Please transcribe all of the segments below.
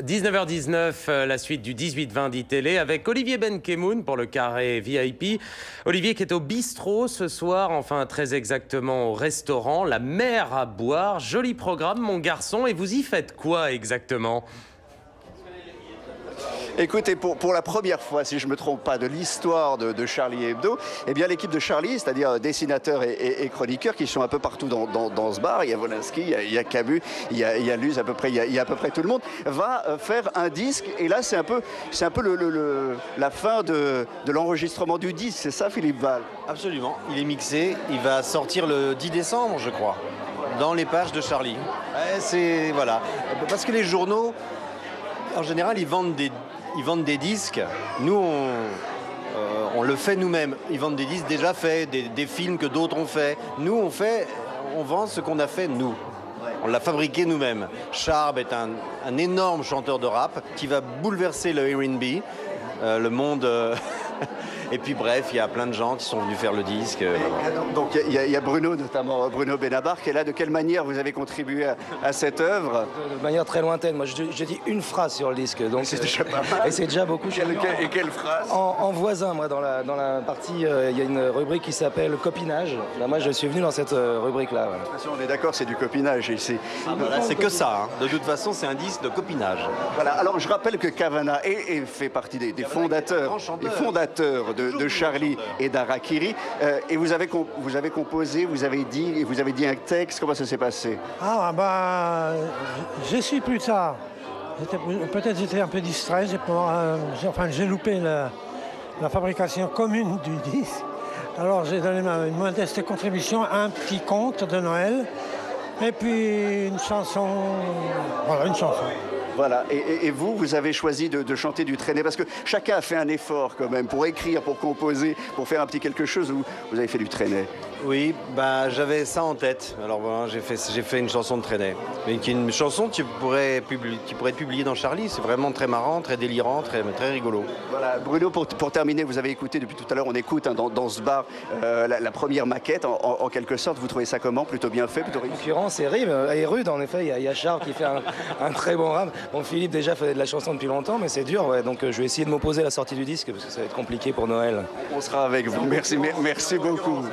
19h19, la suite du 18-20 d'ITélé avec Olivier Benkemoun pour le carré VIP. Olivier qui est au bistrot ce soir, enfin très exactement au restaurant La Mer à boire. Joli programme mon garçon, et vous y faites quoi exactement ? Écoutez, pour la première fois, si je ne me trompe pas, de l'histoire de Charlie Hebdo, eh bien l'équipe de Charlie, c'est-à-dire dessinateurs et chroniqueurs qui sont un peu partout dans ce bar, il y a Wolinski, il y a Cabu, il y a Luz, à peu près, il y a à peu près tout le monde, va faire un disque. Et là, c'est un peu la fin de l'enregistrement du disque, c'est ça Philippe Val? Absolument, il est mixé, il va sortir le 10 décembre, je crois, dans les pages de Charlie. Voilà, parce que les journaux, en général, ils vendent des disques. Nous, on le fait nous-mêmes. Ils vendent des disques déjà faits, des films que d'autres ont fait. Nous, on vend ce qu'on a fait nous. On l'a fabriqué nous-mêmes. Charb est un énorme chanteur de rap qui va bouleverser le R&B, le monde. Et puis bref, il y a plein de gens qui sont venus faire le disque. Donc il y a Bruno, notamment Bruno Benabar, qui est là. De quelle manière vous avez contribué à cette œuvre? De manière très lointaine. Moi, j'ai dit une phrase sur le disque. Donc c'est déjà pas mal. Et c'est déjà beaucoup. Et quelle phrase? En voisin, moi, dans la partie, il y a une rubrique qui s'appelle copinage. Là, moi, je suis venu dans cette rubrique-là. Voilà. De toute façon, on est d'accord, c'est du copinage ici. C'est que ça. Hein. De toute façon, c'est un disque de copinage. Voilà. Alors, je rappelle que Cavana fait partie des fondateurs de Charlie et d'Harakiri. Et vous avez composé, vous avez dit un texte. Comment ça s'est passé? Je suis plus tard. Peut-être j'étais un peu distrait. J'ai loupé la fabrication commune du disque. Alors j'ai donné une modeste contribution à un petit conte de Noël. Et puis une chanson. Voilà, une chanson. Voilà, et vous avez choisi de chanter du Trenet, parce que chacun a fait un effort quand même, pour écrire, pour composer, pour faire un petit quelque chose, où vous avez fait du Trenet. Oui, j'avais ça en tête. Alors voilà, j'ai fait une chanson de Trenet. Mais qui est une chanson qui pourrait être publiée dans Charlie. C'est vraiment très marrant, très délirant, très rigolo. Voilà, Bruno, pour terminer, vous avez écouté depuis tout à l'heure, on écoute dans ce bar la première maquette, en quelque sorte. Vous trouvez ça comment? Plutôt bien fait, plutôt réussi? La concurrence est rude, en effet. Il y a Charles qui fait un très bon rap. Bon, Philippe déjà faisait de la chanson depuis longtemps, mais c'est dur. Ouais. Donc je vais essayer de m'opposer à la sortie du disque, parce que ça va être compliqué pour Noël. On sera avec vous. Merci beaucoup.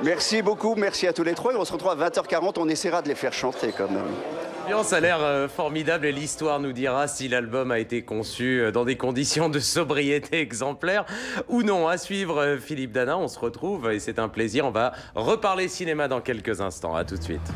Merci beaucoup, merci à tous les trois. Et on se retrouve à 20h40, on essaiera de les faire chanter quand même. L'ambiance a l'air formidable, et l'histoire nous dira si l'album a été conçu dans des conditions de sobriété exemplaires ou non. À suivre, Philippe Dana, on se retrouve et c'est un plaisir. On va reparler cinéma dans quelques instants. À tout de suite.